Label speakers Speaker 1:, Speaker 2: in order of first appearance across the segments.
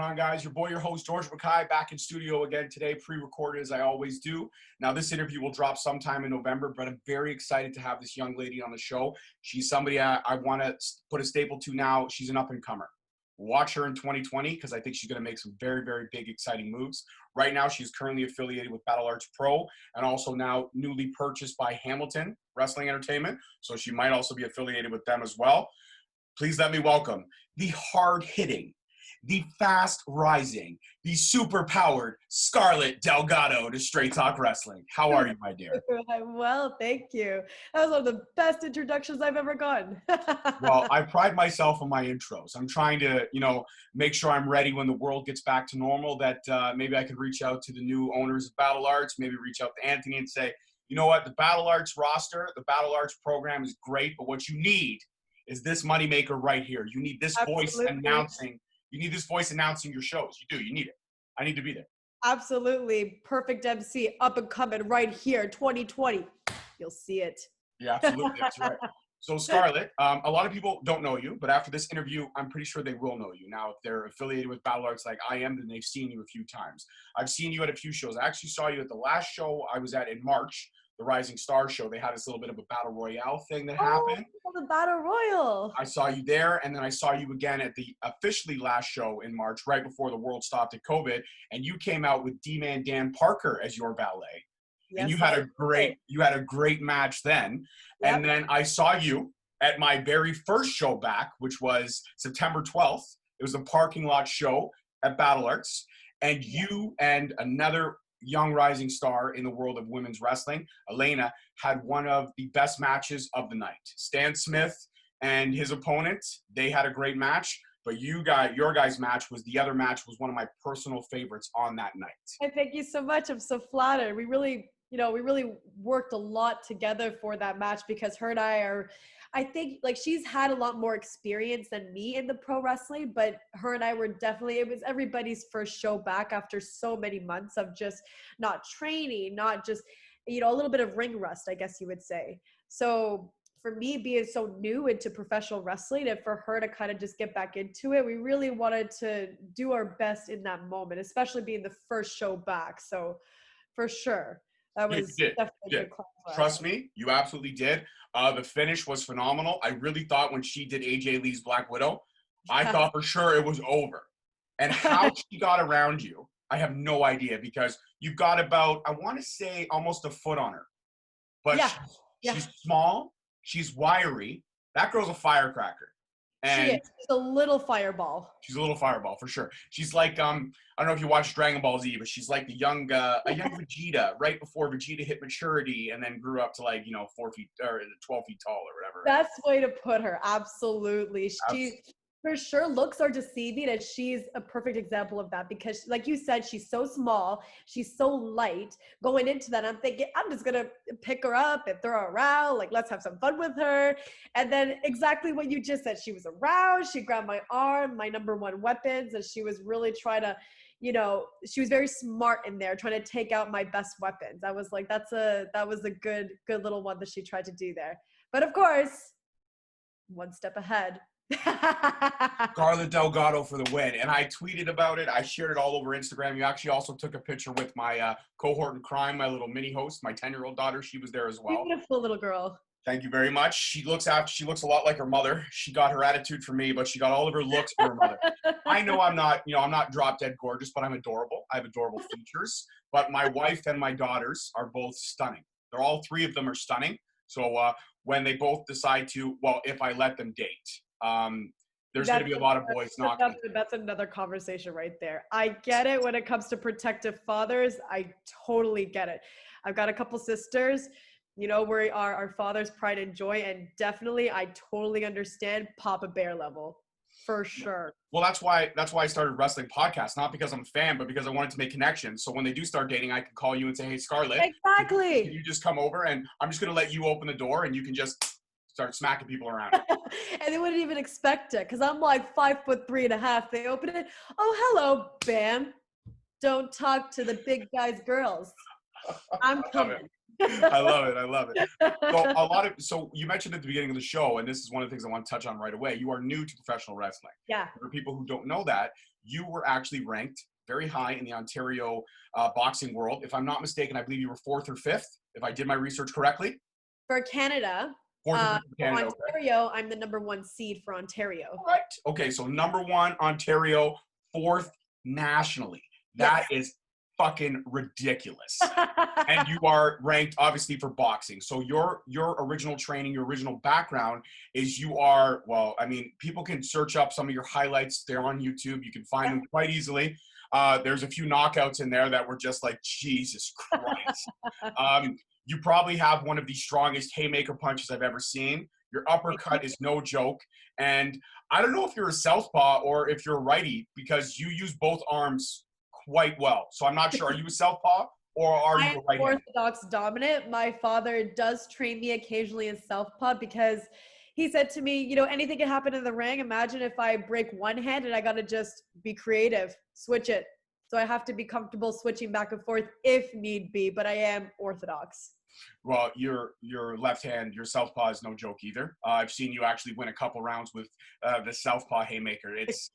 Speaker 1: on, guys? Your boy, your host, George Mackay, back in studio again today, pre-recorded as I always do. Now, this interview will drop sometime in November, but I'm very excited to have this young lady on the show. She's somebody I want to put a staple to now. She's an up-and-comer. Watch her in 2020 because I think she's going to make some very, very big, exciting moves. Right now, she's currently affiliated with Battle Arts Pro and also now newly purchased by Hamilton Wrestling Entertainment. So she might also be affiliated with them as well. Please let me welcome the hard-hitting, the fast-rising, the super-powered Scarlett Delgado to Straight Talk Wrestling. How are you, my dear?
Speaker 2: I'm well, thank you. That was one of the best introductions I've ever gotten.
Speaker 1: Well, I pride myself on my intros. I'm trying to, make sure I'm ready when the world gets back to normal, that maybe I could reach out to the new owners of Battle Arts, maybe reach out to Anthony and say, you know what, the Battle Arts roster, the Battle Arts program is great, but what you need is this moneymaker right here. You need this voice announcing. You need this voice announcing your shows. You do. You need it. I need to be there.
Speaker 2: Absolutely. Perfect MC, up and coming right here, 2020. You'll see it.
Speaker 1: Yeah, absolutely. That's right. So, Scarlett, a lot of people don't know you, but after this interview, I'm pretty sure they will know you. Now, if they're affiliated with Battle Arts like I am, then they've seen you a few times. I've seen you at a few shows. I actually saw you at the last show I was at in March, the Rising Star show. They had this little bit of a battle royale thing that happened.
Speaker 2: The battle royal.
Speaker 1: I saw you there, and then I saw you again at the officially last show in March, right before the world stopped at COVID, and you came out with D-Man Dan Parker as your valet. Yes, and you had a great match then. Yep. And then I saw you at my very first show back, which was September 12th. It was a parking lot show at Battle Arts, and you and another young rising star in the world of women's wrestling, Elena, had one of the best matches of the night. Stan Smith and his opponent, they had a great match, but your guys' match was one of my personal favorites on that night.
Speaker 2: And thank you so much. I'm so flattered. We really worked a lot together for that match because her and I think she's had a lot more experience than me in the pro wrestling, but her and I were definitely, it was everybody's first show back after so many months of just not training, not just, a little bit of ring rust, I guess you would say. So for me being so new into professional wrestling and for her to kind of just get back into it, we really wanted to do our best in that moment, especially being the first show back. So for sure. That was definitely a good class.
Speaker 1: Trust me, you absolutely did. The finish was phenomenal. I really thought when she did AJ Lee's Black Widow, I thought for sure it was over. And how she got around you, I have no idea, because you've got about, I want to say, almost a foot on her. But she's small, she's wiry. That girl's a firecracker. And
Speaker 2: she's a little fireball.
Speaker 1: She's a little fireball for sure. She's like, I don't know if you watched Dragon Ball Z, but she's like a young Vegeta, right before Vegeta hit maturity and then grew up to 4 feet or 12 feet tall or whatever.
Speaker 2: Best way to put her. Absolutely. She for sure looks are deceiving, and she's a perfect example of that because, like you said, she's so small, she's so light. Going into that, I'm thinking, I'm just gonna pick her up and throw her around, let's have some fun with her. And then exactly what you just said, she was around, she grabbed my arm, my number one weapons, and she was really trying to, she was very smart in there, trying to take out my best weapons. I was like, that was a good little one that she tried to do there. But of course, one step ahead.
Speaker 1: Scarlett Delgado for the win. And I tweeted about it. I shared it all over Instagram. You actually also took a picture with my cohort in crime, my little mini host, my 10-year-old daughter. She was there as well.
Speaker 2: Beautiful little girl.
Speaker 1: Thank you very much. She looks a lot like her mother. She got her attitude from me, but she got all of her looks from her mother. I know I'm not drop dead gorgeous, but I'm adorable. I have adorable features. But my wife and my daughters are both stunning. They're all three of them are stunning. So when they both decide to, if I let them date, there's going to be a lot of boys knocking.
Speaker 2: That's another conversation right there. I get it when it comes to protective fathers. I totally get it. I've got a couple sisters, where our father's pride and joy, and definitely I totally understand Papa Bear level for sure.
Speaker 1: Well, that's why I started wrestling podcasts, not because I'm a fan, but because I wanted to make connections. So when they do start dating, I can call you and say, hey, Scarlett,
Speaker 2: exactly.
Speaker 1: Can you just come over, and I'm just going to let you open the door and you can just start smacking people around.
Speaker 2: And they wouldn't even expect it because I'm 5'3.5". They open it. Oh, hello, bam. Don't talk to the big guys' girls. I'm coming.
Speaker 1: I love it. I love it. So you mentioned at the beginning of the show, and this is one of the things I want to touch on right away. You are new to professional wrestling.
Speaker 2: Yeah.
Speaker 1: For people who don't know that, you were actually ranked very high in the Ontario boxing world. If I'm not mistaken, I believe you were 4th or 5th, if I did my research correctly.
Speaker 2: For Canada.
Speaker 1: 4th or 5th for Canada.
Speaker 2: Ontario, okay. I'm the #1 seed for Ontario.
Speaker 1: Right. Okay, so #1 Ontario, 4th nationally. That is fucking ridiculous. And you are ranked obviously for boxing. So your original training, your original background is you are, well, I mean, people can search up some of your highlights. They're on YouTube. You can find them quite easily. There's a few knockouts in there that were just like, Jesus Christ. You probably have one of the strongest haymaker punches I've ever seen. Your uppercut is no joke. And I don't know if you're a southpaw or if you're a righty, because you use both arms quite well. So I'm not sure. Are you a southpaw or are you a righty?
Speaker 2: I'm orthodox dominant. My father does train me occasionally in southpaw because he said to me, you know, anything can happen in the ring. Imagine if I break one hand and I got to just be creative, switch it. So I have to be comfortable switching back and forth if need be, but I am orthodox.
Speaker 1: Well, your left hand, your southpaw is no joke either. I've seen you actually win a couple rounds with the southpaw haymaker. It's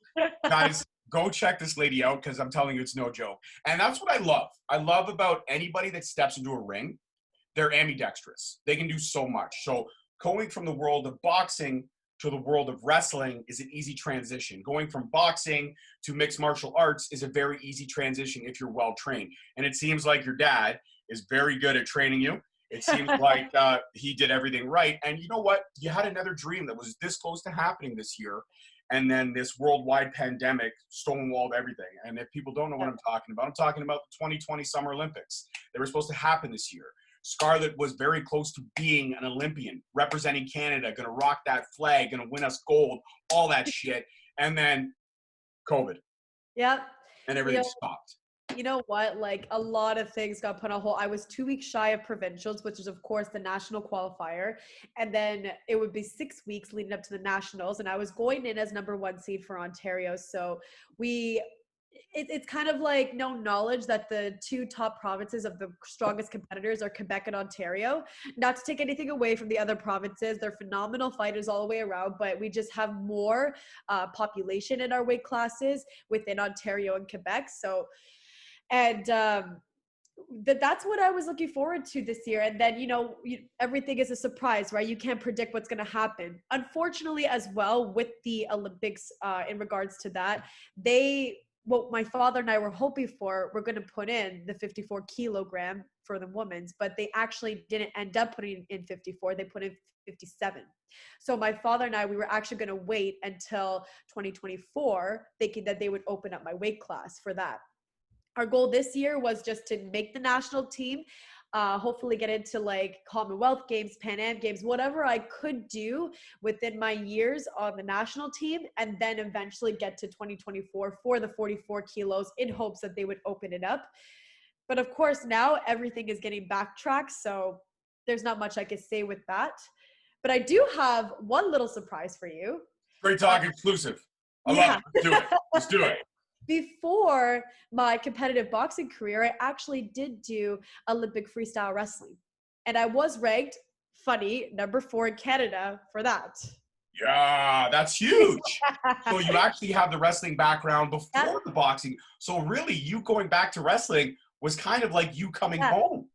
Speaker 1: guys, go check this lady out because I'm telling you, it's no joke. And that's what I love. I love about anybody that steps into a ring. They're ambidextrous. They can do so much. So going from the world of boxing to the world of wrestling is an easy transition. Going from boxing to mixed martial arts is a very easy transition if you're well trained. And it seems like your dad is very good at training you. It seems like he did everything right. And you know what? You had another dream that was this close to happening this year. And then this worldwide pandemic stonewalled everything. And if people don't know what I'm talking about the 2020 Summer Olympics. They were supposed to happen this year. Scarlett was very close to being an Olympian, representing Canada, going to rock that flag, going to win us gold, all that shit. And then COVID.
Speaker 2: Yep.
Speaker 1: And everything stopped.
Speaker 2: You know what? Like a lot of things got put on hold. I was 2 weeks shy of provincials, which is of course the national qualifier. And then it would be 6 weeks leading up to the nationals. And I was going in as #1 seed for Ontario. So it's kind of like no knowledge that the two top provinces of the strongest competitors are Quebec and Ontario. Not to take anything away from the other provinces. They're phenomenal fighters all the way around, but we just have more population in our weight classes within Ontario and Quebec. So, and that's what I was looking forward to this year. And then, you know, everything is a surprise, right? You can't predict what's going to happen. Unfortunately, as well, with the Olympics in regards to that, what my father and I were hoping for, we're going to put in the 54 kilogram for the women's, but they actually didn't end up putting in 54. They put in 57. So my father and I, we were actually going to wait until 2024, thinking that they would open up my weight class for that. Our goal this year was just to make the national team, hopefully get into like Commonwealth Games, Pan Am Games, whatever I could do within my years on the national team, and then eventually get to 2024 for the 44 kilos in hopes that they would open it up. But of course, now everything is getting backtracked, so there's not much I could say with that. But I do have one little surprise for you.
Speaker 1: Great talk, exclusive. I love it. Let's do it. Let's do it.
Speaker 2: Before my competitive boxing career, I actually did do Olympic freestyle wrestling. And I was ranked, funny, #4 in Canada for that.
Speaker 1: Yeah, that's huge. So you actually have the wrestling background before the boxing. So really, you going back to wrestling was kind of like you coming home.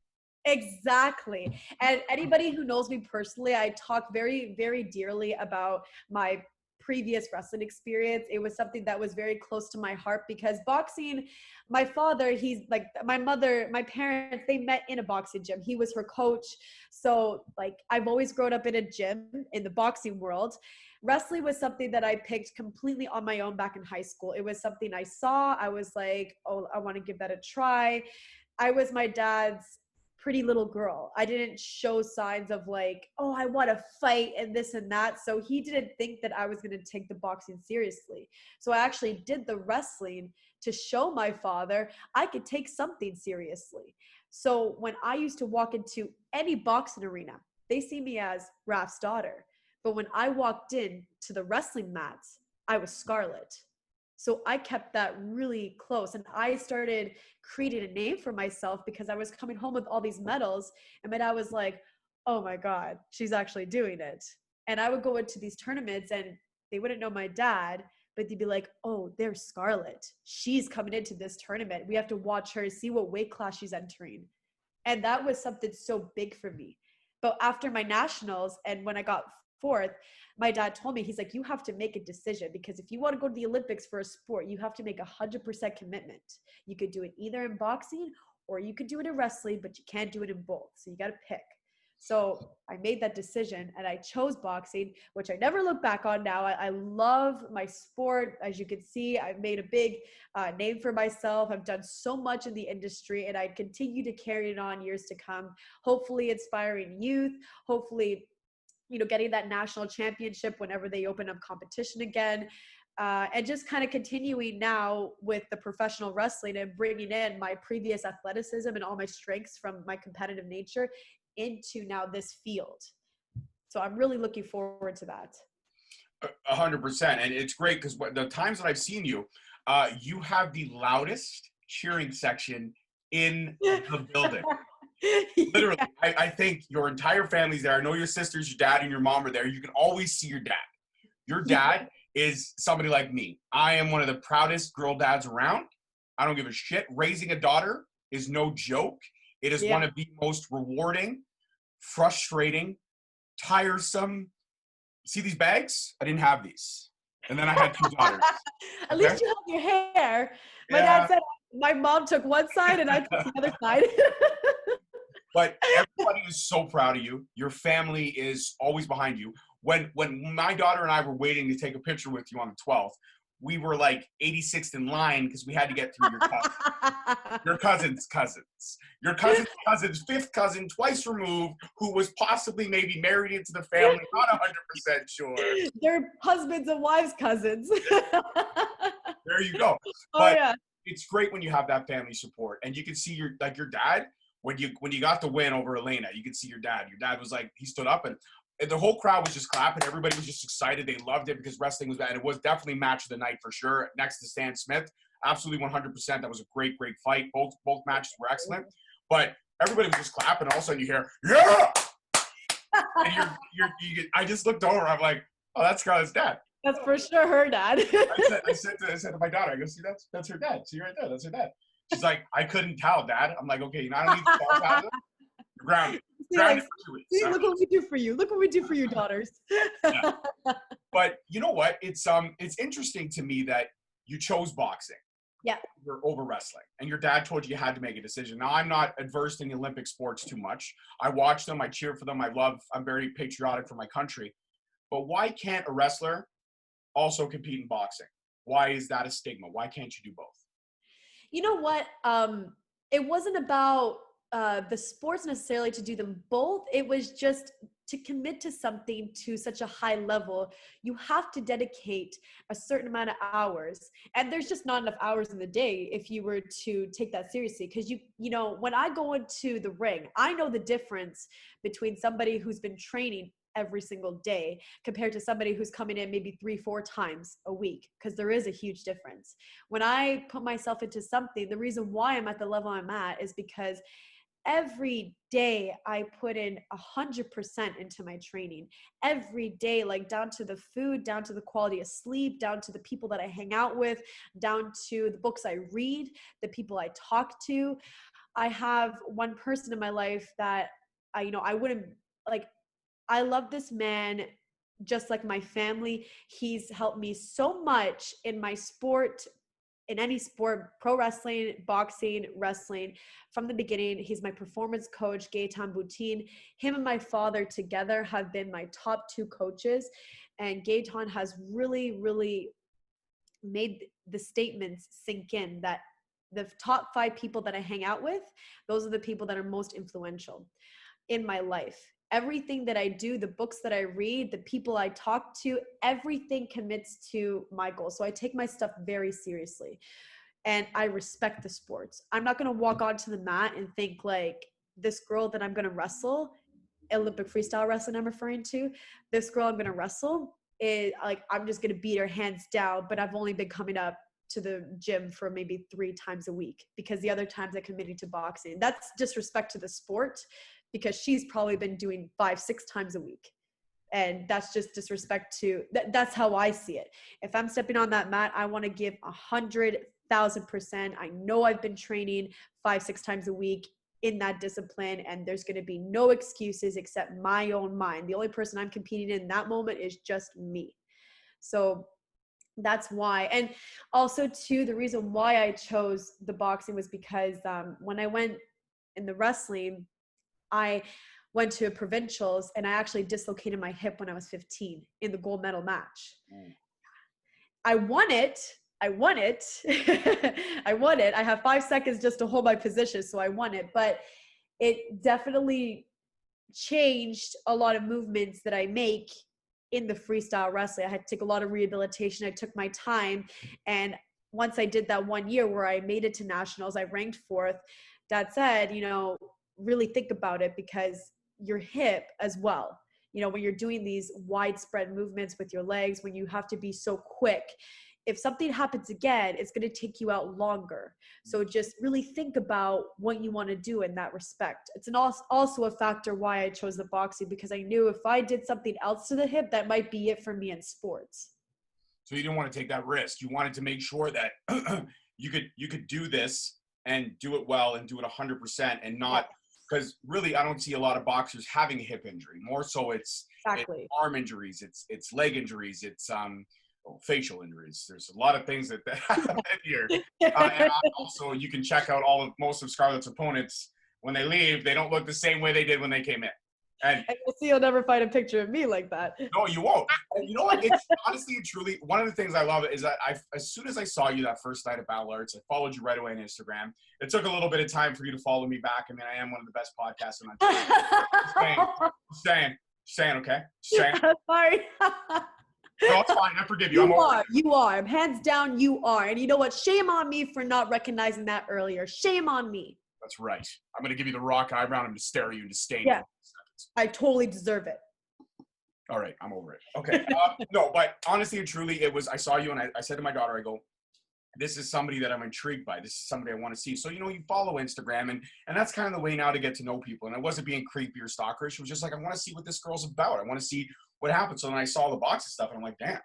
Speaker 2: Exactly. And anybody who knows me personally, I talk very, very dearly about my previous wrestling experience. It was something that was very close to my heart because boxing, my father, he's like my mother, my parents, they met in a boxing gym. He was her coach. So like I've always grown up in a gym in the boxing world. Wrestling was something that I picked completely on my own back in high school. It was something I saw. I was like, oh, I want to give that a try. I was my dad's pretty little girl. I didn't show signs of like, oh, I want to fight and this and that. So he didn't think that I was going to take the boxing seriously. So I actually did the wrestling to show my father I could take something seriously. So when I used to walk into any boxing arena, they see me as Raf's daughter. But when I walked in to the wrestling mats, I was Scarlett. So I kept that really close, and I started creating a name for myself because I was coming home with all these medals, and my dad was like, oh my God, she's actually doing it. And I would go into these tournaments and they wouldn't know my dad, but they'd be like, oh, there's Scarlett. She's coming into this tournament. We have to watch her, see what weight class she's entering. And that was something so big for me. But after my nationals and when I got fourth, my dad told me, he's like, you have to make a decision, because if you want to go to the Olympics for a sport, you have to make 100% commitment. You could do it either in boxing or you could do it in wrestling, but you can't do it in both. So you got to pick. So I made that decision and I chose boxing, which I never look back on now. I love my sport. As you can see, I've made a big name for myself. I've done so much in the industry and I continue to carry it on years to come, hopefully inspiring youth, hopefully, getting that national championship whenever they open up competition again. And just kind of continuing now with the professional wrestling and bringing in my previous athleticism and all my strengths from my competitive nature into now this field. So I'm really looking forward to that.
Speaker 1: 100%. And it's great because the times that I've seen you, you have the loudest cheering section in the building. Literally, yeah. I think your entire family's there. I know your sisters, your dad, and your mom are there. You can always see your dad. Your dad is somebody like me. I am one of the proudest girl dads around. I don't give a shit. Raising a daughter is no joke. It is one of the most rewarding, frustrating, tiresome. See these bags? I didn't have these. And then I had 2 daughters.
Speaker 2: At least you have your hair. My dad said my mom took one side and I took the other side.
Speaker 1: But everybody is so proud of you. Your family is always behind you. When my daughter and I were waiting to take a picture with you on the 12th, we were like 86th in line because we had to get through your cousin's cousins. Your cousin's cousin's 5th cousin, twice removed, who was possibly maybe married into the family, not 100% sure.
Speaker 2: They're husbands and wives cousins.
Speaker 1: There you go. But it's great when you have that family support. And you can see your dad, when you got the win over Elena, you can see your dad. Your dad was like, he stood up and the whole crowd was just clapping. Everybody was just excited. They loved it because wrestling was bad. It was definitely match of the night for sure. Next to Stan Smith, absolutely 100%. That was a great fight. Both matches were excellent. But everybody was just clapping. All of a sudden you hear, yeah! And I just looked over. I'm like, oh, that's Scarlett's dad.
Speaker 2: That's for sure her dad.
Speaker 1: I said to my daughter, I go, see, that's her dad. See right there, that's her dad. She's like, I couldn't tell, Dad. I'm like, okay, not only fall out of it, you're grounded. Grounded for 2 weeks.
Speaker 2: See, look what we do for you. Look what we do for you, daughters.
Speaker 1: Yeah. But you know what? It's interesting to me that you chose boxing.
Speaker 2: Yeah.
Speaker 1: Over wrestling. And your dad told you had to make a decision. Now, I'm not adverse in the Olympic sports too much. I watch them. I cheer for them. I'm very patriotic for my country. But why can't a wrestler also compete in boxing? Why is that a stigma? Why can't you do both?
Speaker 2: You know what? It wasn't about the sports necessarily to do them both. It was just to commit to something to such a high level. You have to dedicate a certain amount of hours. And there's just not enough hours in the day if you were to take that seriously. Because you know, when I go into the ring, I know the difference between somebody who's been training every single day compared to somebody who's coming in maybe 3-4 times a week, because there is a huge difference. When I put myself into something, the reason why I'm at the level I'm at is because every day I put in 100% into my training. Every day, like down to the food, down to the quality of sleep, down to the people that I hang out with, down to the books I read, the people I talk to. I have one person in my life that I wouldn't like. I love this man just like my family. He's helped me so much in my sport, in any sport, pro wrestling, boxing, wrestling, from the beginning. He's my performance coach, Gaetan Boutin. Him and my father together have been my top 2 coaches. And Gaetan has really, really made the statements sink in that the top 5 people that I hang out with, those are the people that are most influential in my life. Everything that I do, the books that I read, the people I talk to, everything commits to my goals. So I take my stuff very seriously and I respect the sports. I'm not going to walk onto the mat and think like this girl that I'm going to wrestle, Olympic freestyle wrestling I'm referring to, this girl I'm going to wrestle is like, I'm just going to beat her hands down, but I've only been coming up to the gym for maybe 3 times a week because the other times I committed to boxing. That's disrespect to the sport because she's probably been doing 5-6 times a week. And that's just disrespect to, that's how I see it. If I'm stepping on that mat, I want to give 100,000%. I know I've been training 5-6 times a week in that discipline, and there's going to be no excuses except my own mind. The only person I'm competing in that moment is just me. So that's why. And also too, the reason why I chose the boxing was because when I went in the wrestling, I went to provincials and I actually dislocated my hip when I was 15 in the gold medal match. I won it. I won it. I have 5 seconds just to hold my position. So I won it, but it definitely changed a lot of movements that I make in the freestyle wrestling. I had to take a lot of rehabilitation. I took my time. And once I did that 1 year where I made it to nationals, I ranked 4th. Dad said, really think about it because your hip as well, when you're doing these widespread movements with your legs, when you have to be so quick, if something happens again, it's going to take you out longer. So just really think about what you want to do in that respect. It's also a factor why I chose the boxing, because I knew if I did something else to the hip, that might be it for me in sports.
Speaker 1: So you didn't want to take that risk. You wanted to make sure that you could do this and do it well and do it 100% and not, because really I don't see a lot of boxers having a hip injury. More so it's arm injuries, it's leg injuries, it's facial injuries. There's a lot of things that happen here. And also you can check out most of Scarlett's opponents when they leave, they don't look the same way they did when they came in. And
Speaker 2: you'll see, you'll never find a picture of me like that.
Speaker 1: No, you won't. And you know what? It's honestly and truly, one of the things I love is that as soon as I saw you that first night at Battle Arts, I followed you right away on Instagram. It took a little bit of time for you to follow me back. I mean, I am one of the best podcasters on Twitter. Saying, okay? Saying.
Speaker 2: Sorry.
Speaker 1: No, it's fine. I forgive you.
Speaker 2: You are. Hands down, you are. And you know what? Shame on me for not recognizing that earlier. Shame on me.
Speaker 1: That's right. I'm going to give you the rock eyebrow and I'm going to stare at you and disdain
Speaker 2: you. I totally deserve it.
Speaker 1: All right. I'm over it. Okay. No, but honestly and truly, I saw you and I said to my daughter, I go, this is somebody that I'm intrigued by. This is somebody I want to see. So, you follow Instagram and that's kind of the way now to get to know people. And I wasn't being creepy or stalkerish. It was just like, I want to see what this girl's about. I want to see what happens. So then I saw the boxing stuff and I'm like, damn.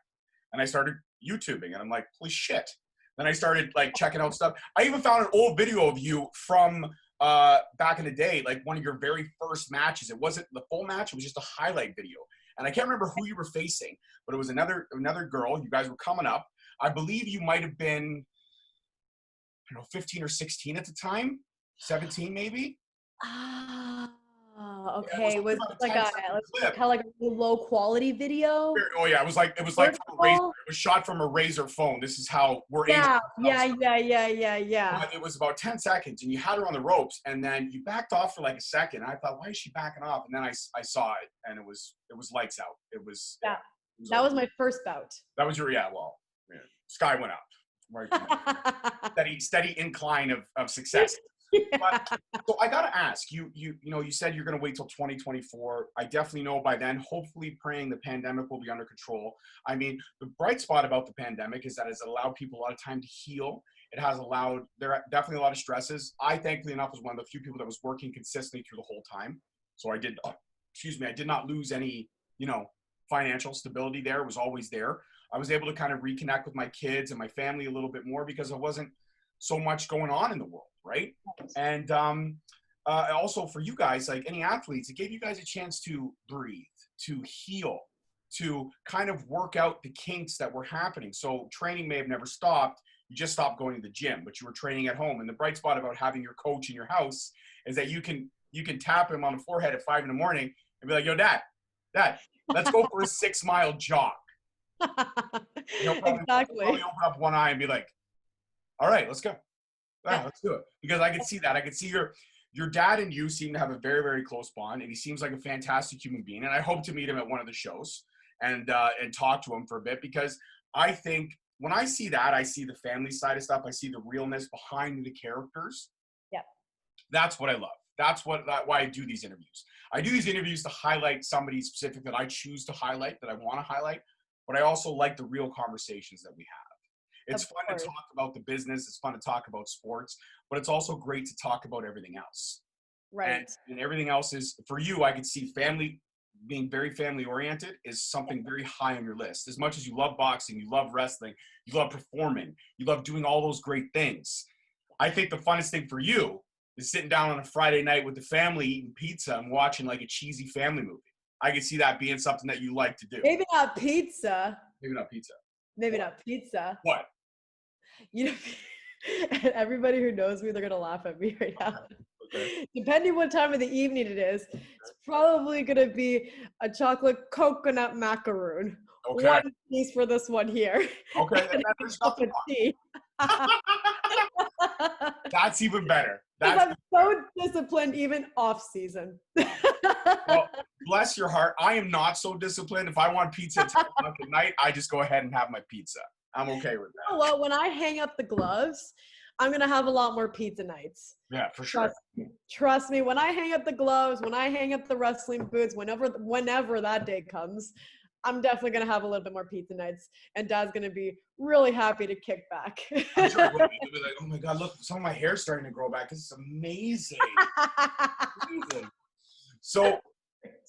Speaker 1: And I started YouTubing and I'm like, holy shit. Then I started checking out stuff. I even found an old video of you from back in the day, like one of your very first matches. It wasn't the full match. It was just a highlight video. And I can't remember who you were facing, but it was another girl. You guys were coming up. I believe you might have been, 15 or 16 at the time, 17 maybe.
Speaker 2: Okay. Yeah, it was kind of like a low quality video.
Speaker 1: Oh yeah, it was like from a razor. It was shot from a razor phone. This is how we're
Speaker 2: yeah.
Speaker 1: It was about 10 seconds, and you had her on the ropes, and then you backed off for like a second. And I thought, why is she backing off? And then I saw it, and it was lights out. It was
Speaker 2: that was my first bout.
Speaker 1: That was your sky went up. Right. steady incline of success. But, so I gotta ask you said you're gonna wait till 2024. I definitely know by then, hopefully praying the pandemic will be under control. I mean, the bright spot about the pandemic is that it's allowed people a lot of time to heal. It has allowed, there are definitely a lot of stresses. I thankfully enough was one of the few people that was working consistently through the whole time. So I did not lose any, financial stability there. It was always there. I was able to kind of reconnect with my kids and my family a little bit more because there wasn't so much going on in the world, right? And also for you guys, like any athletes, it gave you guys a chance to breathe, to heal, to kind of work out the kinks that were happening. So training may have never stopped. You just stopped going to the gym, but you were training at home. And the bright spot about having your coach in your house is that you can tapp him on the forehead at 5 a.m. and be like, yo, dad, let's go for a 6-mile jog. Probably open up one eye and be like, all right, let's go. Let's do it. Because I could see that. I could see your dad and you seem to have a very, very close bond, and he seems like a fantastic human being. And I hope to meet him at one of the shows and talk to him for a bit, because I think when I see that, I see the family side of stuff. I see the realness behind the characters.
Speaker 2: Yeah.
Speaker 1: That's what I love. That's why I do these interviews. I do these interviews to highlight somebody specific that I choose to highlight, that I want to highlight, but I also like the real conversations that we have. It's
Speaker 2: Of
Speaker 1: fun to
Speaker 2: course.
Speaker 1: talk about the business. It's fun to talk about sports, but it's also great to talk about everything else.
Speaker 2: Right.
Speaker 1: And everything else is, for you, I could see family, being very family oriented is something very high on your list. As much as you love boxing, you love wrestling, you love performing, you love doing all those great things. I think the funnest thing for you is sitting down on a Friday night with the family, eating pizza and watching like a cheesy family movie. I could see that being something that you like to do.
Speaker 2: Maybe not pizza.
Speaker 1: Maybe not pizza.
Speaker 2: Maybe
Speaker 1: What?
Speaker 2: not pizza.
Speaker 1: What?
Speaker 2: You know, everybody who knows me, they're gonna laugh at me right now.
Speaker 1: Okay.
Speaker 2: Depending what time of the evening it is, it's probably gonna be a chocolate coconut macaroon.
Speaker 1: Okay.
Speaker 2: One piece for this one here.
Speaker 1: Okay.
Speaker 2: And a
Speaker 1: There's
Speaker 2: cup
Speaker 1: nothing
Speaker 2: of tea.
Speaker 1: That's even better.
Speaker 2: Because
Speaker 1: That's
Speaker 2: I'm so disciplined even off season.
Speaker 1: well, bless your heart. I am not so disciplined. If I want pizza at 10 o'clock at night, I just go ahead and have my pizza. I'm okay with that.
Speaker 2: Well, when I hang up the gloves, I'm gonna have a lot more pizza nights.
Speaker 1: Yeah, for sure.
Speaker 2: Trust me. When I hang up the gloves, when I hang up the wrestling boots, whenever that day comes, I'm definitely gonna have a little bit more pizza nights, and Dad's gonna be really happy to kick back.
Speaker 1: I'm sure he'll be like, oh my God, look, some of my hair's starting to grow back. This is amazing. Amazing. So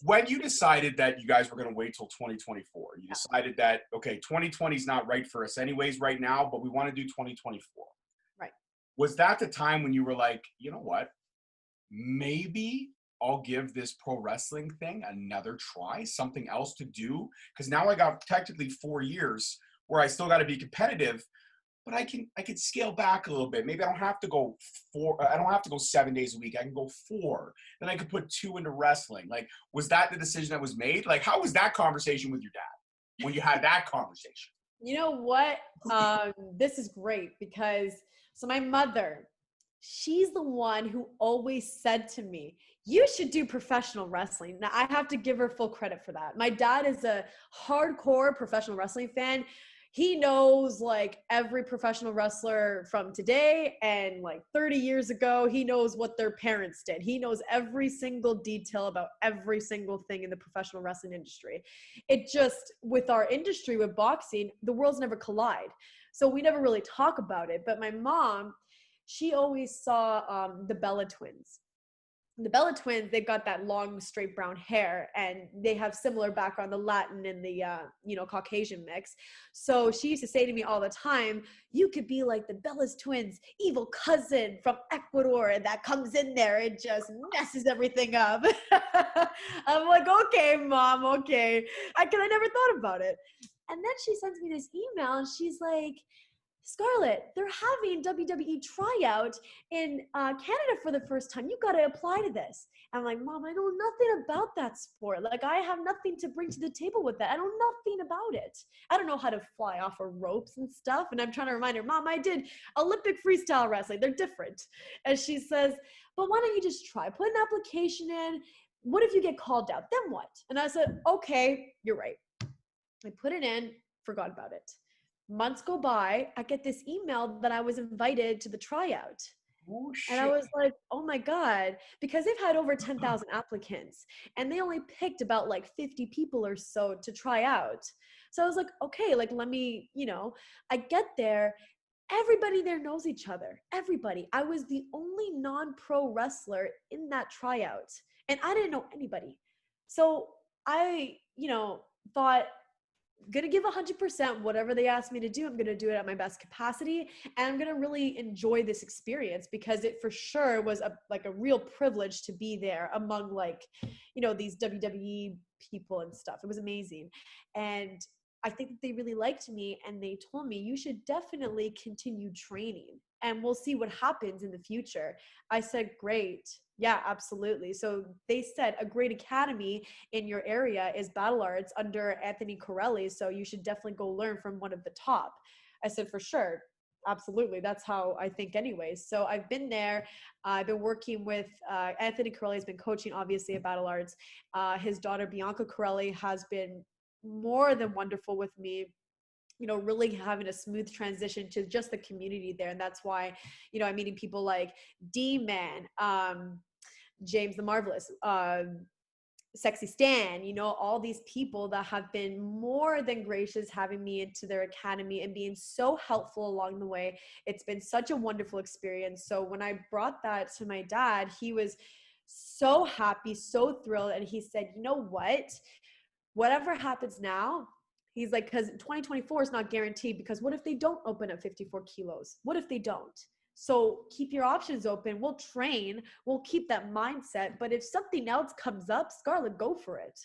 Speaker 1: when you decided that you guys were going to wait till 2024, you decided that, okay, 2020 is not right for us anyways right now, but we want to do 2024.
Speaker 2: Right.
Speaker 1: Was that the time when you were like, you know what, maybe I'll give this pro wrestling thing another try, something else to do? Because now I got technically 4 years where I still got to be competitive, but I can scale back a little bit. Maybe I don't have to go 7 days a week. I can go 4. Then I could put 2 into wrestling. Like, was that the decision that was made? Like, how was that conversation with your dad when you had that conversation?
Speaker 2: You know what? This is great because my mother, she's the one who always said to me, you should do professional wrestling. Now, I have to give her full credit for that. My dad is a hardcore professional wrestling fan. He knows like every professional wrestler from today and like 30 years ago. He knows what their parents did. He knows every single detail about every single thing in the professional wrestling industry. It just, with our industry, with boxing, the worlds never collide. So we never really talk about it. But my mom, she always saw the Bella twins. The Bella twins, they've got that long, straight brown hair, and they have similar background, the Latin and the, Caucasian mix. So she used to say to me all the time, you could be like the Bella's twins, evil cousin from Ecuador, and that comes in there and just messes everything up. I'm like, okay, Mom, okay. I never thought about it. And then she sends me this email, and she's like, Scarlett, they're having WWE tryout in Canada for the first time. You got to apply to this. And I'm like, Mom, I know nothing about that sport. Like, I have nothing to bring to the table with that. I know nothing about it. I don't know how to fly off of ropes and stuff. And I'm trying to remind her, Mom, I did Olympic freestyle wrestling. They're different. And she says, but why don't you just try? Put an application in. What if you get called out? Then what? And I said, okay, you're right. I put it in, forgot about it. Months go by, I get this email that I was invited to the tryout.
Speaker 1: Oh, shit.
Speaker 2: And I was like, oh my God, because they've had over 10,000 applicants and they only picked about like 50 people or so to try out. So I was like, okay, like, let me, I get there. Everybody there knows each other. Everybody. I was the only non-pro wrestler in that tryout and I didn't know anybody. So I, thought, gonna give 100%. Whatever they ask me to do, I'm gonna do it at my best capacity, and I'm gonna really enjoy this experience because it for sure was a real privilege to be there among these WWE people and stuff. It was amazing, and I think that they really liked me, and they told me you should definitely continue training, and we'll see what happens in the future. I said, great. Yeah, absolutely. So they said a great academy in your area is Battle Arts under Anthony Corelli. So you should definitely go learn from one of the top. I said, for sure. Absolutely. That's how I think anyways. So I've been there. I've been working with Anthony Corelli has been coaching obviously at Battle Arts. His daughter, Bianca Corelli, has been more than wonderful with me, really having a smooth transition to just the community there. And that's why, I'm meeting people like D-Man, James the Marvelous, Sexy Stan, you know, all these people that have been more than gracious having me into their academy and being so helpful along the way. It's been such a wonderful experience. So when I brought that to my dad, he was so happy, so thrilled. And he said, you know what? Whatever happens now, he's like, because 2024 is not guaranteed, because what if they don't open at 54 kilos? What if they don't? So keep your options open. We'll train. We'll keep that mindset. But if something else comes up, Scarlett, go for it.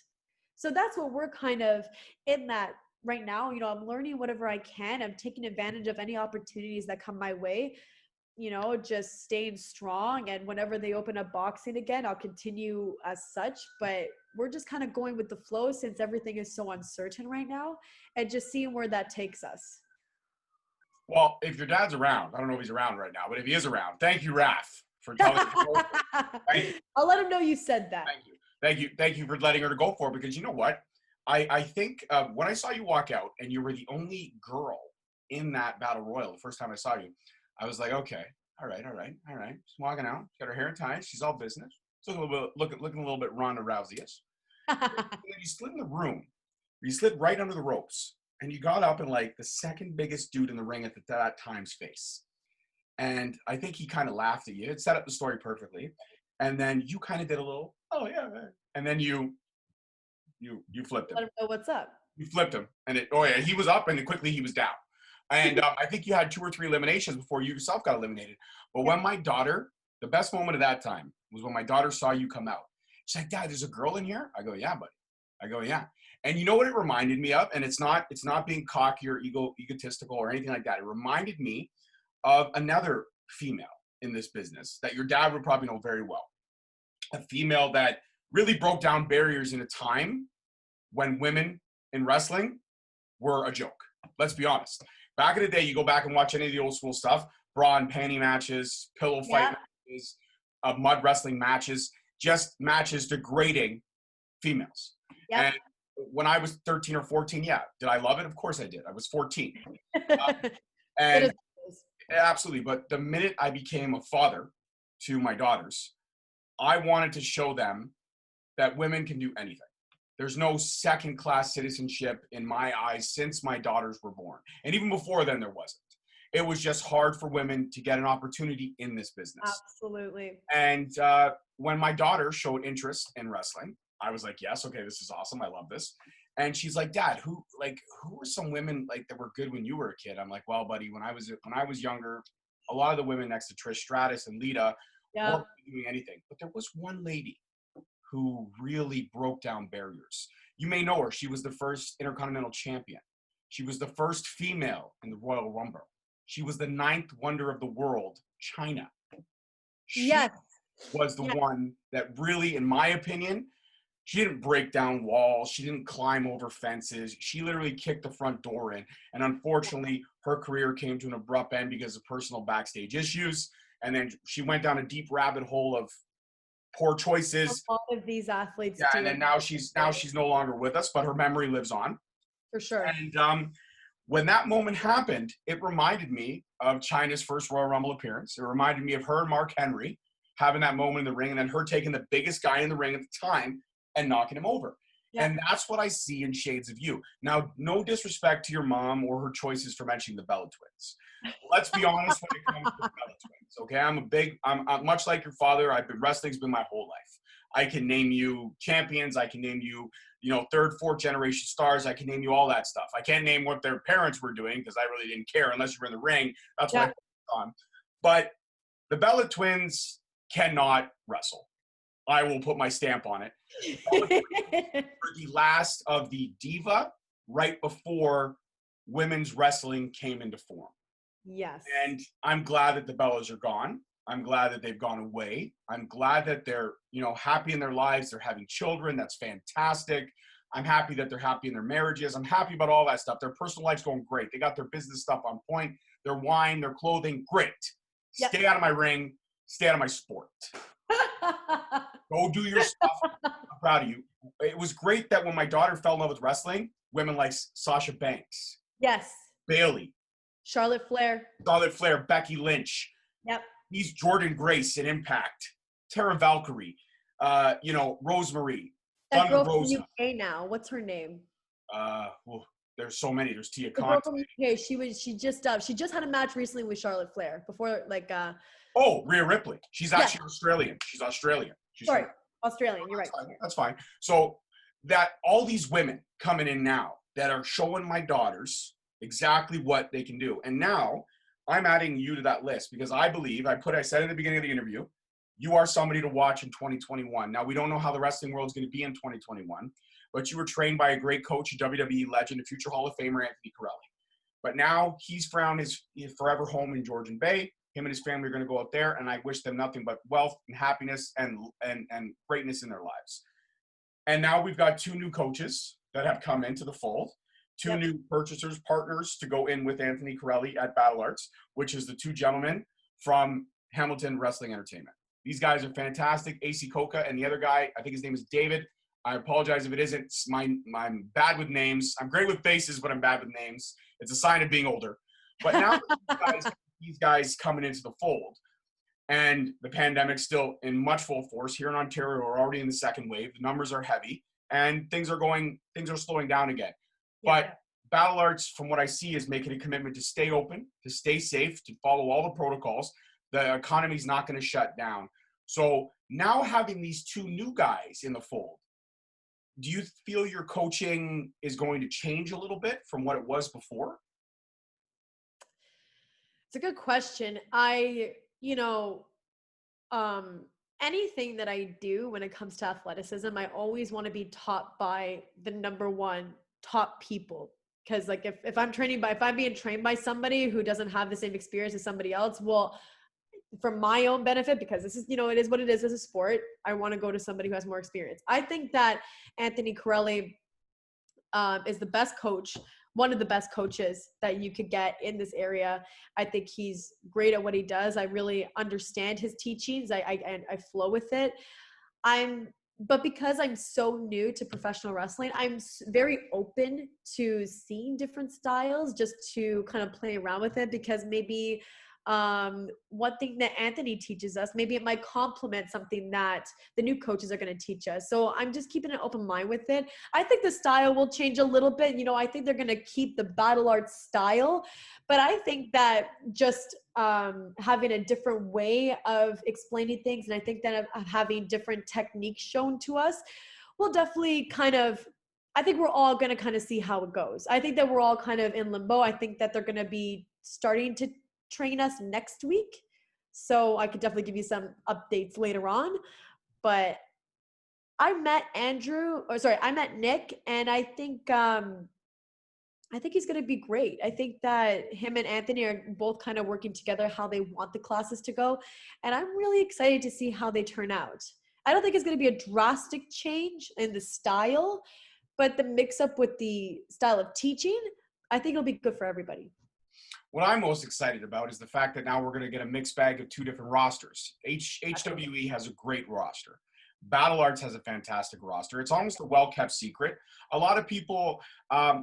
Speaker 2: So that's what we're kind of in that right now. You know, I'm learning whatever I can. I'm taking advantage of any opportunities that come my way, you know, just staying strong. And whenever they open up boxing again, I'll continue as such. But we're just kind of going with the flow since everything is so uncertain right now, and just seeing where that takes us.
Speaker 1: Well, if your dad's around, I don't know if he's around right now, but if he is around, thank you, Raph, for telling me.
Speaker 2: I'll let him know you said that.
Speaker 1: Thank you. Thank you. Thank you for letting her to go for it, because you know what? I think when I saw you walk out and you were the only girl in that battle royal, the first time I saw you, I was like, okay, all right. She's walking out. She's got her hair in ties. She's all business. She's looking a little bit Ronda Rousey-ish. You slid in the room. You slid right under the ropes. And you got up in like the second biggest dude in the ring at that time's face. And I think he kind of laughed at you. It set up the story perfectly. And then you kind of did a little, oh yeah. And then you flipped him.
Speaker 2: Let him know what's up.
Speaker 1: You flipped him. And he was up and then quickly he was down. And I think you had 2 or 3 eliminations before you yourself got eliminated. But when my daughter, the best moment of that time was when my daughter saw you come out. She's like, Dad, there's a girl in here? I go, yeah, buddy. I go, yeah. And you know what it reminded me of? And it's not being cocky or egotistical or anything like that. It reminded me of another female in this business that your dad would probably know very well. A female that really broke down barriers in a time when women in wrestling were a joke. Let's be honest. Back in the day, you go back and watch any of the old school stuff, bra and panty matches, pillow fight matches, mud wrestling matches, just matches degrading females. Yep. And when I was 13 or 14, yeah. Did I love it? Of course I did. I was 14. And absolutely. But the minute I became a father to my daughters, I wanted to show them that women can do anything. There's no second-class citizenship in my eyes since my daughters were born. And even before then, there wasn't. It was just hard for women to get an opportunity in this business.
Speaker 2: Absolutely.
Speaker 1: And when my daughter showed interest in wrestling, I was like, yes, okay, this is awesome. I love this. And she's like, Dad, who were some women like that were good when you were a kid? I'm like, well, buddy, when I was younger, a lot of the women next to Trish Stratus and Lita weren't doing anything. But there was one lady who really broke down barriers. You may know her. She was the first Intercontinental Champion. She was the first female in the Royal Rumble. She was the 9th wonder of the world, China. She was the one that really, in my opinion, she didn't break down walls. She didn't climb over fences. She literally kicked the front door in. And unfortunately, her career came to an abrupt end because of personal backstage issues. And then she went down a deep rabbit hole of poor choices.
Speaker 2: A lot of these athletes do.
Speaker 1: And then now she's no longer with us, but her memory lives on.
Speaker 2: For sure.
Speaker 1: And when that moment happened, it reminded me of China's first Royal Rumble appearance. It reminded me of her and Mark Henry having that moment in the ring, and then her taking the biggest guy in the ring at the time and knocking him over. Yeah. And that's what I see in shades of you. Now, no disrespect to your mom or her choices for mentioning the Bella Twins. Let's be honest when it comes to the Bella Twins, okay? I'm much like your father. Wrestling's been my whole life. I can name you champions. I can name you, 3rd, 4th generation stars. I can name you all that stuff. I can't name what their parents were doing because I really didn't care unless you were in the ring. That's what I focused on. But the Bella Twins cannot wrestle. I will put my stamp on it. Were the last of the diva right before women's wrestling came into form.
Speaker 2: Yes.
Speaker 1: And I'm glad that the Bellas are gone. I'm glad that they've gone away. I'm glad that they're, happy in their lives. They're having children. That's fantastic. I'm happy that they're happy in their marriages. I'm happy about all that stuff. Their personal life's going great. They got their business stuff on point. Their wine, their clothing, great. Yep. Stay out of my ring. Stay out of my sport. Go do your stuff. I'm proud of you. It was great that when my daughter fell in love with wrestling, women like Sasha Banks.
Speaker 2: Yes.
Speaker 1: Bailey.
Speaker 2: Charlotte Flair.
Speaker 1: Becky Lynch.
Speaker 2: Yep.
Speaker 1: He's Jordan Grace in Impact. Tara Valkyrie. Rosemary.
Speaker 2: That
Speaker 1: Thunder
Speaker 2: girl from
Speaker 1: Rosa.
Speaker 2: UK now. What's her name?
Speaker 1: Well, there's so many. There's Tia
Speaker 2: The girl
Speaker 1: Conte.
Speaker 2: from UK. She just had a match recently with Charlotte Flair before like
Speaker 1: Oh, Rhea Ripley. She's
Speaker 2: yeah.
Speaker 1: actually Australian. She's Australian. She's
Speaker 2: Sorry, Australian. You're right.
Speaker 1: That's fine. So that all these women coming in now that are showing my daughters exactly what they can do. And now I'm adding you to that list because I believe, I said at the beginning of the interview, you are somebody to watch in 2021. Now, we don't know how the wrestling world is going to be in 2021, but you were trained by a great coach, a WWE legend, a future Hall of Famer, Anthony Corelli. But now he's found his forever home in Georgian Bay. Him and his family are going to go out there, and I wish them nothing but wealth and happiness and greatness in their lives. And now we've got 2 new coaches that have come into the fold, 2 new purchasers, partners to go in with Anthony Corelli at Battle Arts, which is the 2 gentlemen from Hamilton Wrestling Entertainment. These guys are fantastic. AC Coca and the other guy, I think his name is David. I apologize if it isn't. I'm bad with names. I'm great with faces, but I'm bad with names. It's a sign of being older. But now these guys coming into the fold, and the pandemic's still in much full force here in Ontario. We're already in the second wave. The numbers are heavy, and things are slowing down again. Yeah. But Battle Arts, from what I see, is making a commitment to stay open, to stay safe, to follow all the protocols. The economy's not going to shut down. So now having these 2 new guys in the fold, do you feel your coaching is going to change a little bit from what it was before?
Speaker 2: It's a good question. Anything that I do when it comes to athleticism, I always want to be taught by the number 1 top people. Because like if I'm being trained by somebody who doesn't have the same experience as somebody else, well, for my own benefit, because this is, it is what it is as a sport, I want to go to somebody who has more experience. I think that Anthony Corelli is the best coach, one of the best coaches that you could get in this area. I think he's great at what he does. I really understand his teachings. I flow with it. But because I'm so new to professional wrestling, I'm very open to seeing different styles just to kind of play around with it, because maybe one thing that Anthony teaches us, maybe it might complement something that the new coaches are going to teach us. So I'm just keeping an open mind with it. I think the style will change a little bit. I think they're going to keep the Battle Arts style, but I think that just having a different way of explaining things, and I think that of having different techniques shown to us will definitely I think we're all going to kind of see how it goes. I think that we're all kind of in limbo. I think that they're going to be starting to train us next week. So I could definitely give you some updates later on. But I met Nick, and I think he's going to be great. I think that him and Anthony are both kind of working together how they want the classes to go. And I'm really excited to see how they turn out. I don't think it's going to be a drastic change in the style, but the mix up with the style of teaching, I think it'll be good for everybody.
Speaker 1: What I'm most excited about is the fact that now we're going to get a mixed bag of 2 different rosters. HWE has a great roster. Battle Arts has a fantastic roster. It's almost a well-kept secret. A lot of people,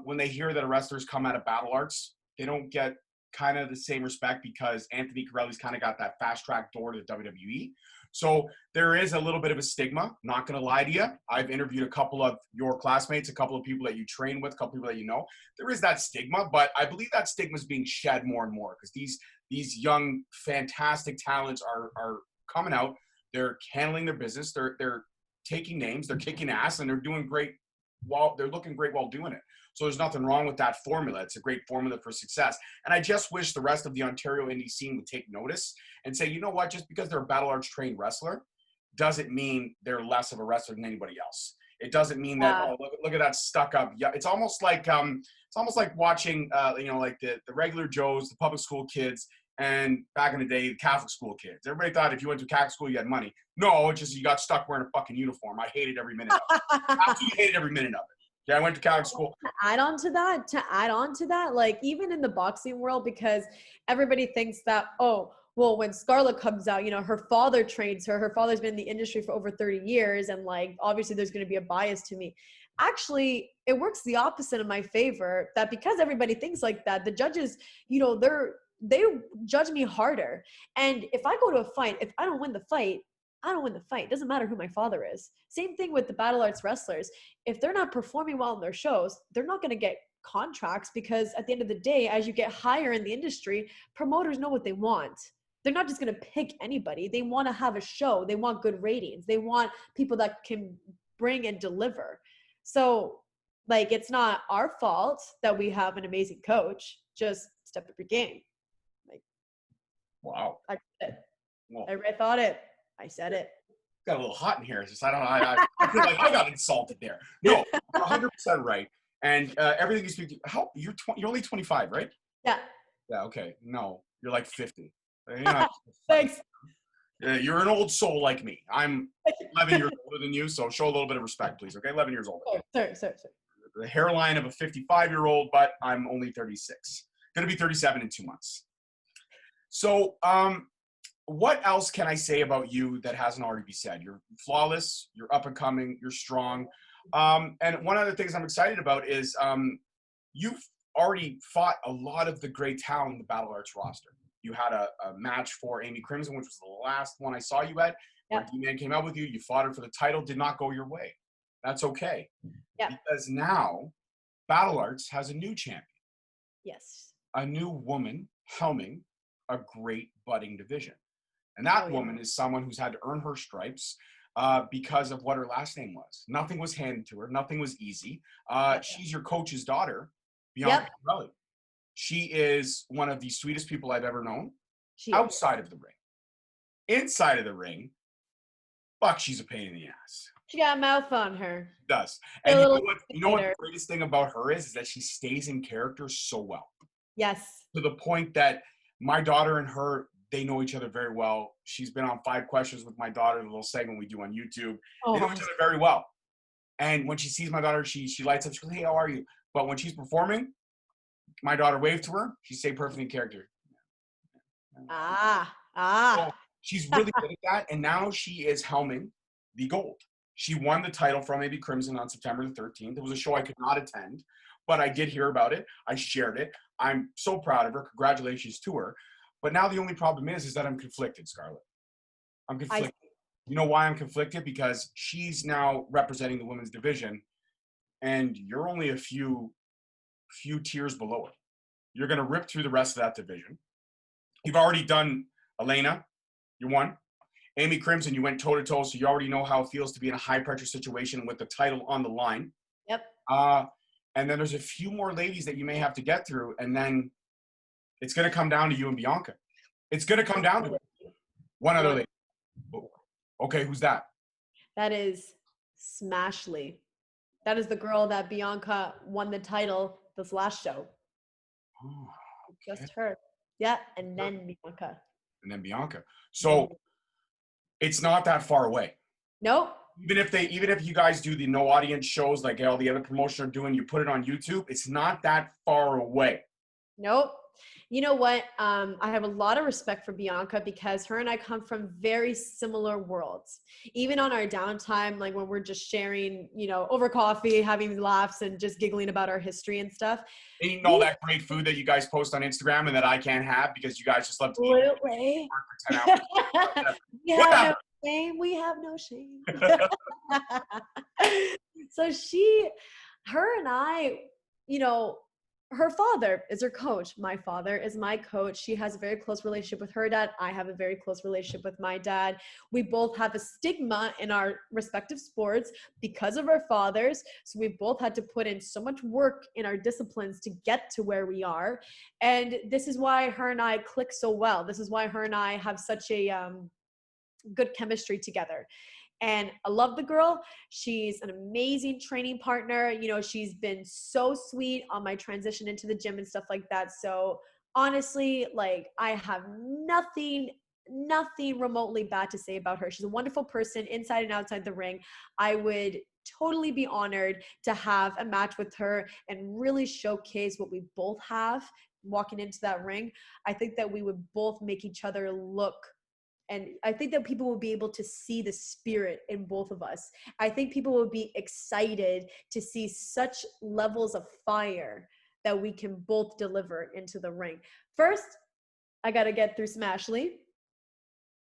Speaker 1: when they hear that a wrestler's come out of Battle Arts, they don't get kind of the same respect because Anthony Corelli's kind of got that fast-track door to the WWE. So there is a little bit of a stigma, not going to lie to you. I've interviewed a couple of your classmates, a couple of people that you train with, a couple of people that you know. There is that stigma, but I believe that stigma is being shed more and more because these young, fantastic talents are coming out. They're handling their business. They're taking names. They're kicking ass, and they're doing great. They're looking great while doing it. So there's nothing wrong with that formula. It's a great formula for success. And I just wish the rest of the Ontario indie scene would take notice and say, you know what, just because they're a Battle Arts trained wrestler doesn't mean they're less of a wrestler than anybody else. It doesn't mean that, look at that stuck up. Yeah, it's almost like watching like the regular Joes, the public school kids, and back in the day, the Catholic school kids. Everybody thought if you went to Catholic school, you had money. No, it's just you got stuck wearing a fucking uniform. I hated every minute of it. Absolutely hated every minute of it. Yeah, I went to Catholic school.
Speaker 2: To add on to that, like even in the boxing world, because everybody thinks that, oh, well, when Scarlett comes out, her father trains her. Her father's been in the industry for over 30 years. And like, obviously there's going to be a bias to me. Actually, it works the opposite in my favor, that because everybody thinks like that, the judges, they judge me harder. And if I go to a fight, if I don't win the fight, I don't win the fight. It doesn't matter who my father is. Same thing with the battle arts wrestlers. If they're not performing well in their shows, they're not going to get contracts, because at the end of the day, as you get higher in the industry, promoters know what they want. They're not just going to pick anybody. They want to have a show. They want good ratings. They want people that can bring and deliver. So, like, it's not our fault that we have an amazing coach. Just step up your game. Like,
Speaker 1: wow.
Speaker 2: I said it.
Speaker 1: Well,
Speaker 2: I thought it. I said it.
Speaker 1: Got a little hot in here. It's just, I don't know. I feel like I got insulted there. No, you're 100% right. And everything you speak, you're only 25, right?
Speaker 2: Yeah.
Speaker 1: Yeah. Okay. No, you're like 50. You're not,
Speaker 2: Thanks.
Speaker 1: you're an old soul like me. I'm 11 years older than you, so show a little bit of respect, please. Okay, 11 years older.
Speaker 2: Sorry.
Speaker 1: The hairline of a 55-year-old, but I'm only 36. Going to be 37 in 2 months. So, what else can I say about you that hasn't already been said? You're flawless, you're up and coming, you're strong. And one of the things I'm excited about is you've already fought a lot of the great talent in the Battle Arts roster. You had a match for Amy Crimson, which was the last one I saw you at. Where D-Man came out with you. You fought her for the title, did not go your way. That's okay.
Speaker 2: Yeah.
Speaker 1: Because now Battle Arts has a new champion.
Speaker 2: Yes.
Speaker 1: A new woman helming a great budding division. And that woman is someone who's had to earn her stripes because of what her last name was. Nothing was handed to her. Nothing was easy. She's your coach's daughter, Bianca Marella. She is one of the sweetest people I've ever known outside of the ring. Inside of the ring, fuck, she's a pain in the ass.
Speaker 2: She got a mouth on her.
Speaker 1: She does. And you know what the greatest thing about her is that she stays in character so well.
Speaker 2: Yes.
Speaker 1: To the point that my daughter and her, they know each other very well. She's been on 5 Questions with my daughter, the little segment we do on YouTube. They know each other very well. And when she sees my daughter, she lights up. She goes, "Hey, how are you?" But when she's performing, my daughter waved to her. She stayed perfectly in character. So she's really good at that. And now she is helming the gold. She won the title from Amy Crimson on September the 13th. It was a show I could not attend, but I did hear about it. I shared it. I'm so proud of her. Congratulations to her. But now the only problem is that I'm conflicted, Scarlett. I'm conflicted. You know why I'm conflicted? Because she's now representing the women's division, and you're only a few tiers below her. You're going to rip through the rest of that division. You've already done Elena. You won. Amy Crimson, you went toe-to-toe, so you already know how it feels to be in a high-pressure situation with the title on the line.
Speaker 2: Yep.
Speaker 1: And then there's a few more ladies that you may have to get through, and then it's going to come down to you and Bianca. It's going to come down to it. One other lady. Okay, who's that?
Speaker 2: That is Smashley. That is the girl that Bianca won the title this last show.
Speaker 1: Oh, okay.
Speaker 2: Just her. Yeah, and then Bianca.
Speaker 1: And then Bianca. So it's not that far away.
Speaker 2: Nope.
Speaker 1: Even if you guys do the no audience shows like all the other promotions are doing, you put it on YouTube, it's not that far away.
Speaker 2: Nope. You know what? I have a lot of respect for Bianca because her and I come from very similar worlds. Even on our downtime, like when we're just sharing, over coffee, having laughs and just giggling about our history and stuff.
Speaker 1: And eating all that great food that you guys post on Instagram and that I can't have because you guys just love to eat for 10 hours.
Speaker 2: We have no shame. So her and I, her father is her coach. My father is my coach. She has a very close relationship with her dad. I have a very close relationship with my dad. We both have a stigma in our respective sports because of our fathers. So we both had to put in so much work in our disciplines to get to where we are. And this is why her and I click so well. This is why her and I have such a good chemistry together. And I love the girl. She's an amazing training partner. She's been so sweet on my transition into the gym and stuff like that. So honestly, I have nothing remotely bad to say about her. She's a wonderful person inside and outside the ring. I would totally be honored to have a match with her and really showcase what we both have walking into that ring. I think that we would both make each other look. And I think that people will be able to see the spirit in both of us. I think people will be excited to see such levels of fire that we can both deliver into the ring. First, I got to get through Smashley.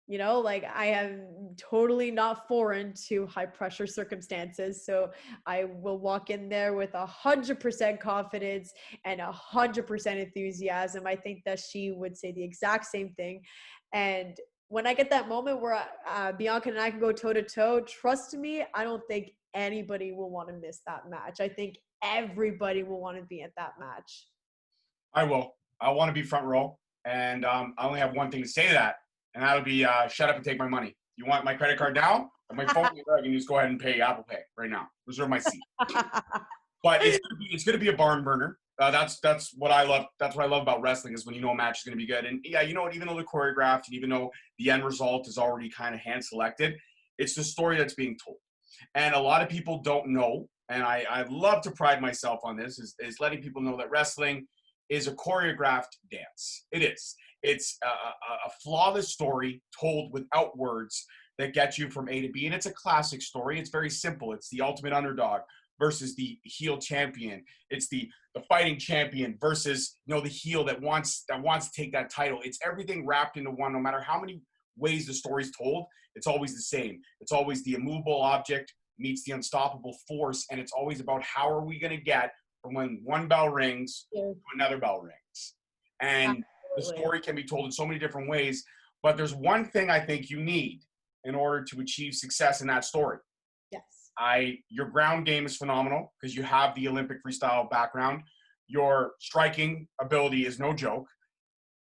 Speaker 2: You know, like I am totally not foreign to high pressure circumstances. So I will walk in there with 100% confidence and 100% enthusiasm. I think that she would say the exact same thing. And when I get that moment where Bianca and I can go toe to toe, trust me, I don't think anybody will want to miss that match. I think everybody will want to be at that match.
Speaker 1: I will. I want to be front row, and I only have one thing to say to that, and that'll be shut up and take my money. You want my credit card now? Or my phone? I can just go ahead and pay Apple Pay right now. Reserve my seat. But it's gonna be a barn burner. That's what I love. That's what I love about wrestling is when you know a match is gonna be good. And yeah, you know what? Even though they're choreographed, and even though the end result is already kind of hand selected, it's the story that's being told. And a lot of people don't know. And I love to pride myself on this is letting people know that wrestling is a choreographed dance. It is. It's a flawless story told without words that gets you from A to B. And it's a classic story. It's very simple. It's the ultimate underdog versus the heel champion. It's the fighting champion versus the heel that wants to take that title. It's everything wrapped into one. No matter how many ways the story's told, it's always the same. It's always the immovable object meets the unstoppable force, and it's always about how are we going to get from when one bell rings to another bell rings. And the story can be told in so many different ways, but there's one thing I think you need in order to achieve success in that story.
Speaker 2: Yes.
Speaker 1: Your ground game is phenomenal because you have the Olympic freestyle background. Your striking ability is no joke.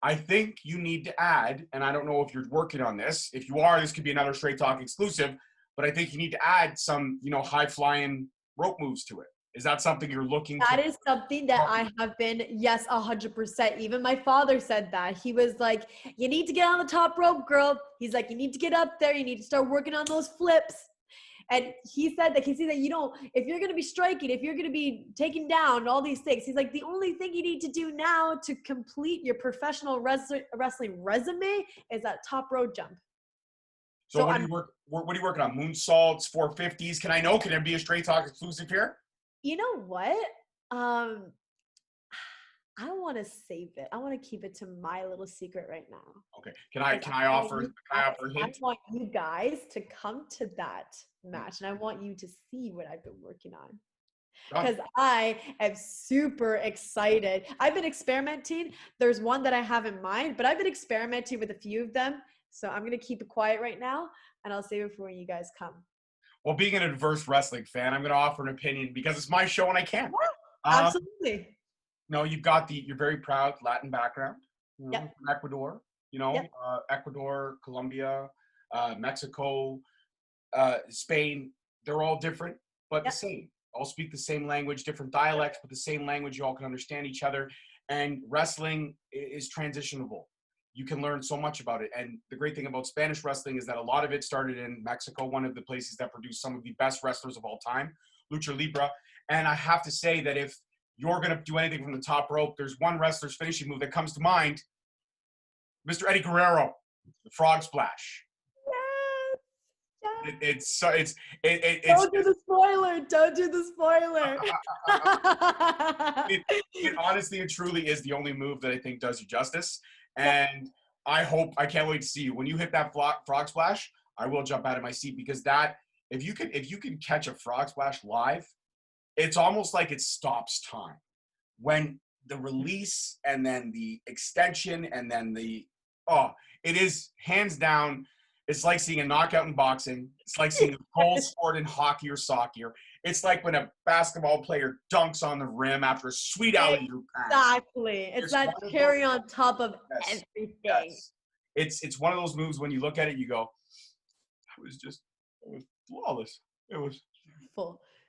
Speaker 1: I think you need to add, and I don't know if you're working on this. If you are, this could be another Straight Talk exclusive, but I think you need to add some, high-flying rope moves to it. Is that something you're looking
Speaker 2: That is something that I have been, yes, 100%. Even my father said that. He was like, you need to get on the top rope, girl. He's like, you need to get up there. You need to start working on those flips. And he said that if you're going to be striking, if you're going to be taking down all these things, he's like, the only thing you need to do now to complete your professional wrestling resume is that top rope jump.
Speaker 1: So what are you working on? Moonsaults, 450s? Can there be a Straight Talk exclusive here?
Speaker 2: You know what? I don't want to save it. I want to keep it to my little secret right now.
Speaker 1: Okay. Can I offer a hint?
Speaker 2: I want you guys to come to that match, and I want you to see what I've been working on. Because I am super excited. I've been experimenting. There's one that I have in mind, but I've been experimenting with a few of them. So I'm going to keep it quiet right now, and I'll save it for when you guys come.
Speaker 1: Well, being an adverse wrestling fan, I'm going to offer an opinion because it's my show and I can.
Speaker 2: Yeah, absolutely.
Speaker 1: You've got your very proud Latin background,
Speaker 2: Yep.
Speaker 1: from Ecuador,
Speaker 2: Yep.
Speaker 1: Ecuador, Colombia, Mexico, Spain. They're all different, but the same. All speak the same language, different dialects, but the same language. You all can understand each other. And wrestling is transitionable. You can learn so much about it. And the great thing about Spanish wrestling is that a lot of it started in Mexico, one of the places that produced some of the best wrestlers of all time, Lucha Libre. And I have to say that if you're going to do anything from the top rope, there's one wrestler's finishing move that comes to mind, Mr. Eddie Guerrero, the frog splash.
Speaker 2: Yes.
Speaker 1: It's
Speaker 2: Don't do the spoiler. Don't do the spoiler.
Speaker 1: It honestly and truly is the only move that I think does you justice. And I can't wait to see you. When you hit that frog splash, I will jump out of my seat because if you can catch a frog splash live, it's almost like it stops time. When the release and then the extension and then it is hands down. It's like seeing a knockout in boxing. It's like seeing a goal scored in hockey or soccer. It's like when a basketball player dunks on the rim after a sweet alley-oop pass.
Speaker 2: Exactly. It's that cherry on top of everything.
Speaker 1: Yes. It's one of those moves when you look at it, you go, it was flawless. It was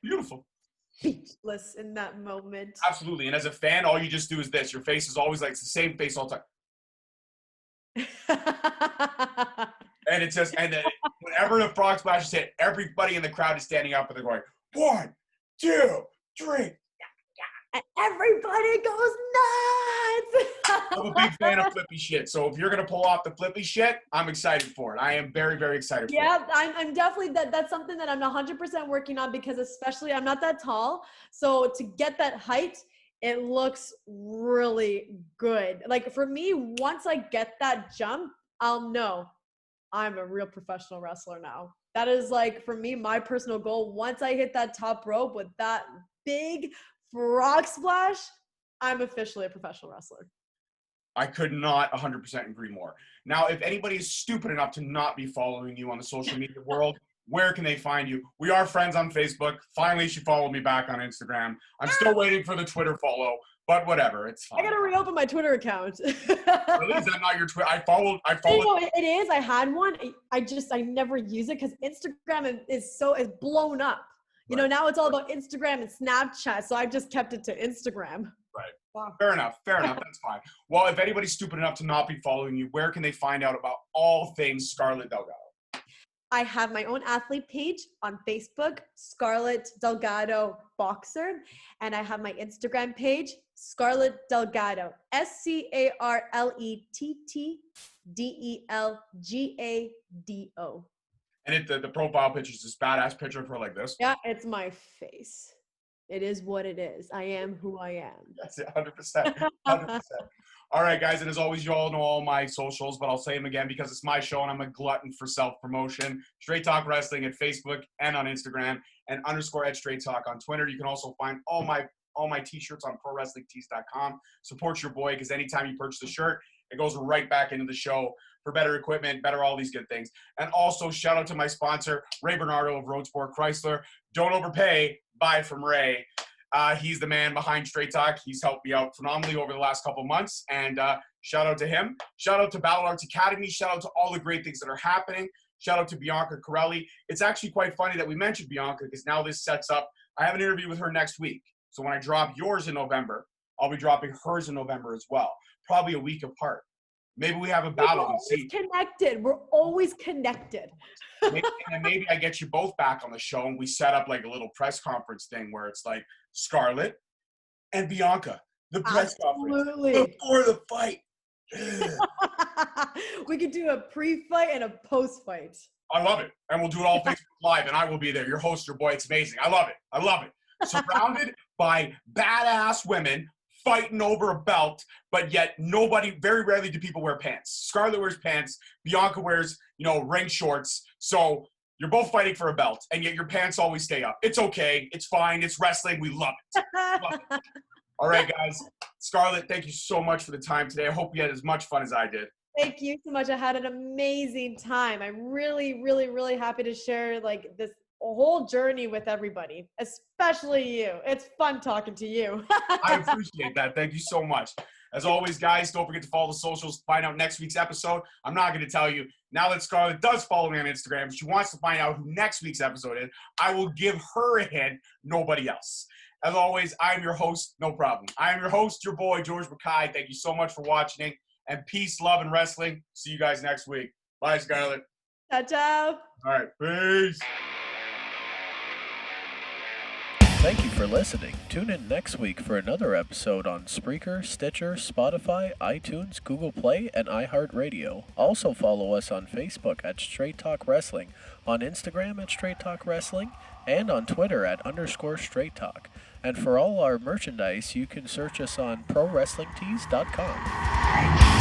Speaker 1: beautiful.
Speaker 2: Speechless in that moment.
Speaker 1: Absolutely. And as a fan, all you just do is this. Your face is always it's the same face all the time. And it's just, and then whenever the frog splash is hit, everybody in the crowd is standing up and they're going, 1, 2, 3.
Speaker 2: And everybody goes nuts.
Speaker 1: I'm a big fan of flippy shit. So if you're going to pull off the flippy shit, I'm excited for it. I am very, very excited for it.
Speaker 2: Yeah, I'm definitely, that's something that I'm 100% working on because especially I'm not that tall. So to get that height, it looks really good. Like for me, once I get that jump, I'll know. I'm a real professional wrestler now. That is like, for me, my personal goal. Once I hit that top rope with that big frog splash, I'm officially a professional wrestler.
Speaker 1: I could not 100% agree more. Now, if anybody is stupid enough to not be following you on the social media world, where can they find you? We are friends on Facebook. Finally, she followed me back on Instagram. I'm still waiting for the Twitter follow, but whatever, it's fine.
Speaker 2: I gotta reopen my Twitter account.
Speaker 1: Really? Is that not your Twitter? I followed.
Speaker 2: No, it is. I had one. I never use it because Instagram is blown up. You know, now it's all about Instagram and Snapchat. So I just kept it to Instagram.
Speaker 1: Right. Wow. Fair enough. That's fine. Well, if anybody's stupid enough to not be following you, where can they find out about all things Scarlett Delgado?
Speaker 2: I have my own athlete page on Facebook, Scarlett Delgado Boxer. And I have my Instagram page, Scarlett Delgado, ScarlettDelgado.
Speaker 1: And the profile picture is this badass picture of her like this?
Speaker 2: Yeah, it's my face. It is what it is. I am who I am.
Speaker 1: That's it, 100%. 100%. All right, guys, and as always, you all know all my socials, but I'll say them again because it's my show and I'm a glutton for self-promotion. Straight Talk Wrestling at Facebook and on Instagram, and _@StraightTalk on Twitter. You can also find all my t-shirts on ProWrestlingTees.com. Support your boy, because anytime you purchase a shirt, it goes right back into the show for better equipment, better all these good things. And also, shout out to my sponsor, Ray Bernardo of Road Sport Chrysler. Don't overpay. Buy from Ray. He's the man behind Straight Talk. He's helped me out phenomenally over the last couple months. And shout out to him. Shout out to Battle Arts Academy. Shout out to all the great things that are happening. Shout out to Bianca Corelli. It's actually quite funny that we mentioned Bianca, because now this sets up. I have an interview with her next week. So when I drop yours in November, I'll be dropping hers in November as well. Probably a week apart. Maybe we have a battle and see.
Speaker 2: Connected. We're always connected.
Speaker 1: Maybe I get you both back on the show and we set up like a little press conference thing where it's like Scarlett and Bianca, the press conference before the fight.
Speaker 2: We could do a pre-fight and a post-fight.
Speaker 1: I love it. And we'll do it all Facebook Live, and I will be there. Your host, your boy. It's amazing. I love it. Surrounded by badass women fighting over a belt, but yet very rarely do people wear pants. Scarlett wears pants. Bianca wears, ring shorts. So you're both fighting for a belt, and yet your pants always stay up. It's okay. It's fine. It's wrestling. We love it. All right, guys. Scarlett, thank you so much for the time today. I hope you had as much fun as I did.
Speaker 2: Thank you so much. I had an amazing time. I'm really, really, really happy to share this whole journey with everybody, especially you. It's fun talking to you.
Speaker 1: I appreciate that. Thank you so much. As always, guys, don't forget to follow the socials. Find out next week's episode. I'm not going to tell you. Now that Scarlett does follow me on Instagram, she wants to find out who next week's episode is. I will give her a hint, nobody else. As always, I'm your host. No problem. I am your host, your boy, George Mackay. Thank you so much for watching. And peace, love, and wrestling. See you guys next week. Bye, Scarlett.
Speaker 2: Ciao, ciao.
Speaker 1: All right. Peace.
Speaker 3: Thank you for listening. Tune in next week for another episode on Spreaker, Stitcher, Spotify, iTunes, Google Play, and iHeartRadio. Also follow us on Facebook at Straight Talk Wrestling, on Instagram at Straight Talk Wrestling, and on Twitter at _Straight Talk. And for all our merchandise, you can search us on ProWrestlingTees.com.